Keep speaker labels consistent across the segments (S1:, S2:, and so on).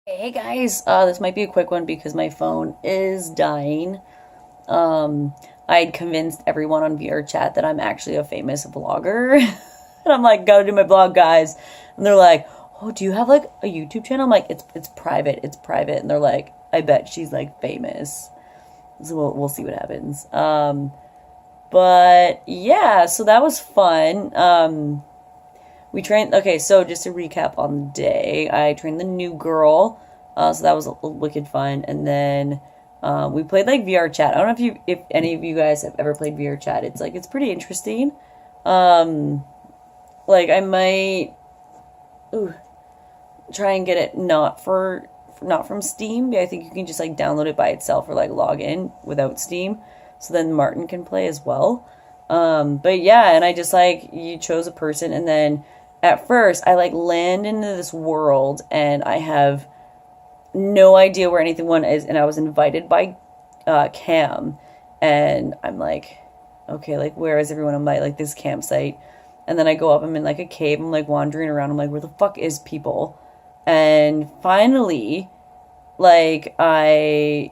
S1: Hey guys, this might be a quick one because my phone is dying. I'd convinced everyone on VR chat that I'm actually a famous vlogger. And I'm like, gotta do my vlog, guys. And they're like, oh, do you have like a YouTube channel? I'm like, it's private, it's private. And they're like, I bet she's like famous. So we'll see what happens. But yeah, so that was fun. We trained. Okay, so just to recap on the day, I trained the new girl, so that was wicked fun. And then we played like VR chat. I don't know if any of you guys have ever played VR chat. It's pretty interesting. Like I might try and get it not from Steam. But I think you can just like download it by itself or like log in without Steam, so then Martin can play as well. But yeah, and I just like you chose a person, and then at first I like land into this world, and I have no idea where anyone is, and I was invited by Cam, and I'm like, okay, like where is everyone? I'm like this campsite, and then I go up. I'm in like a cave. I'm like wandering around. I'm like, where the fuck is people? And finally, like I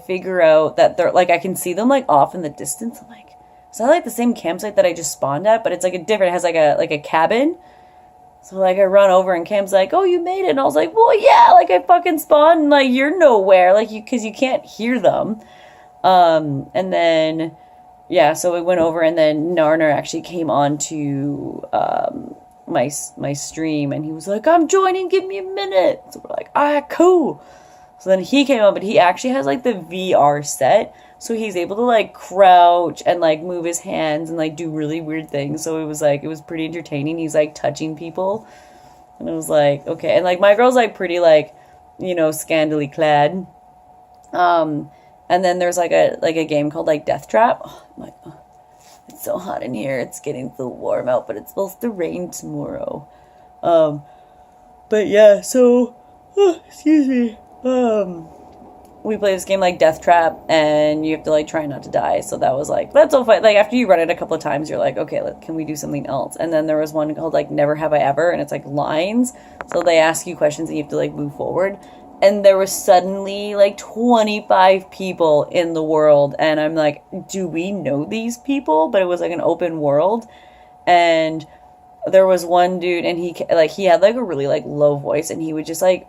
S1: figure out that they're like I can see them like off in the distance. I'm like, is that like the same campsite that I just spawned at? But it's like a different. It has like a cabin. So like I run over and Cam's like, "Oh, you made it." And I was like, "Well, yeah, like I fucking spawned and like you're nowhere, like you because you can't hear them." And then yeah, so we went over, and then Narner actually came on to my stream, and he was like, "I'm joining, give me a minute." So we're like, "Ah, cool." So then he came on, but he actually has like the VR set. So he's able to like crouch and like move his hands and like do really weird things. So it was pretty entertaining. He's like touching people. And it was like, okay. And like my girl's like pretty like, scantily clad. And then there's like a game called like Death Trap. Oh, it's so hot in here. It's getting so warm out, but it's supposed to rain tomorrow. Um, but yeah, so excuse me. We play this game like Death Trap, and you have to like try not to die. So that was like that's so fun. Like after you run it a couple of times, you're like, okay, can we do something else? And then there was one called like Never Have I Ever, and it's like lines. So they ask you questions, and you have to like move forward. And there was suddenly like 25 people in the world, and I'm like, do we know these people? But it was like an open world, and there was one dude, and he had like a really like low voice, and he would just like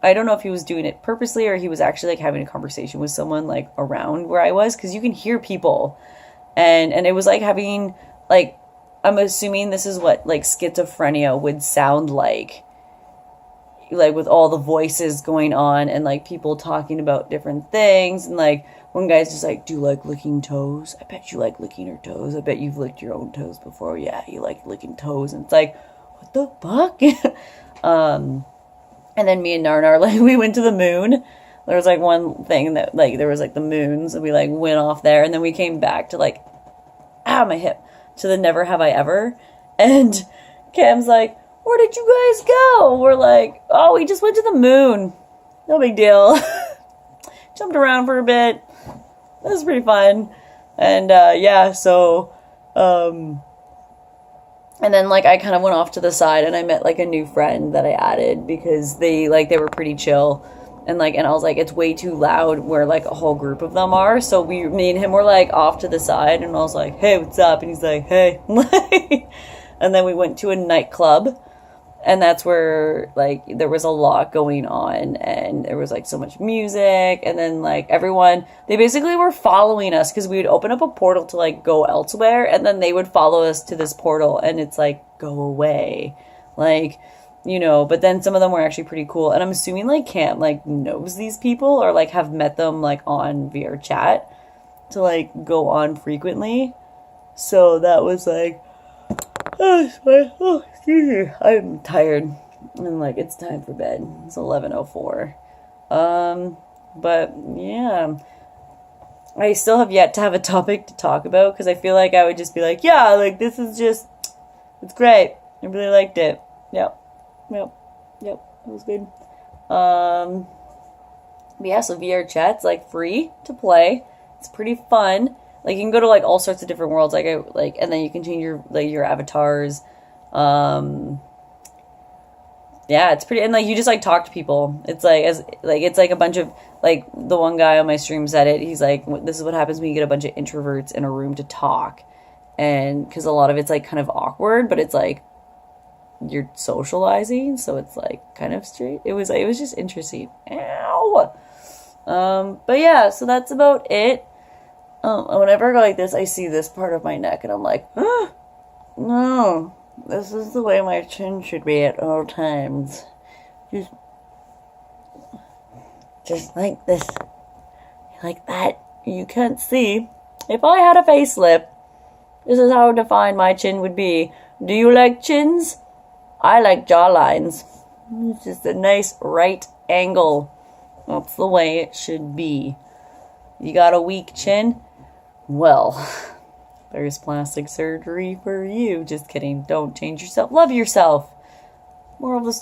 S1: I don't know if he was doing it purposely or he was actually like having a conversation with someone like around where I was, because you can hear people, and it was like having like I'm assuming this is what like schizophrenia would sound like with all the voices going on and like people talking about different things, and like one guy's just like, do you like licking toes? I bet you like licking your toes. I bet you've licked your own toes before. Yeah, you like licking toes. And it's like, what the fuck? And then me and Narnar, like, we went to the moon. There was, like, one thing that, like, there was, like, the moons, and we, like, went off there. And then we came back to, like, my hip, to the Never Have I Ever. And Cam's like, where did you guys go? We're like, oh, we just went to the moon. No big deal. Jumped around for a bit. It was pretty fun. And, yeah, so, and then like I kind of went off to the side, and I met like a new friend that I added because they were pretty chill, and I was like, it's way too loud where like a whole group of them are. So me and him were like off to the side, and I was like, hey, what's up? And he's like, hey. And then we went to a nightclub, and that's where like there was a lot going on, and there was like so much music, and then like everyone, they basically were following us because we would open up a portal to like go elsewhere, and then they would follow us to this portal, and it's like, go away, like, but then some of them were actually pretty cool, and I'm assuming like Cam like knows these people or like have met them like on VR chat to like go on frequently. So that was like, oh, excuse me. I'm tired. And like it's time for bed. It's 11:04. But yeah, I still have yet to have a topic to talk about because I feel like I would just be like, yeah, like this is just it's great. I really liked it. Yep. Yep. Yep. It was good. But yeah, so VR chat's like free to play. It's pretty fun. Like you can go to like all sorts of different worlds, and then you can change your avatars. Um, Yeah, it's pretty, and like you just like talk to people. It's like as like it's like a bunch of like the one guy on my stream said it. He's like, this is what happens when you get a bunch of introverts in a room to talk, and because a lot of it's like kind of awkward, but it's like you're socializing, so it's like kind of straight. It was just interesting. Ow. But yeah, so that's about it. Whenever I go like this, I see this part of my neck, and I'm like, no, this is the way my chin should be at all times. Just like this, like that. You can't see. If I had a facelift, this is how defined my chin would be. Do you like chins? I like jawlines. It's just a nice right angle. That's the way it should be. You got a weak chin? Well, there's plastic surgery for you. Just kidding. Don't change yourself. Love yourself. Moral of the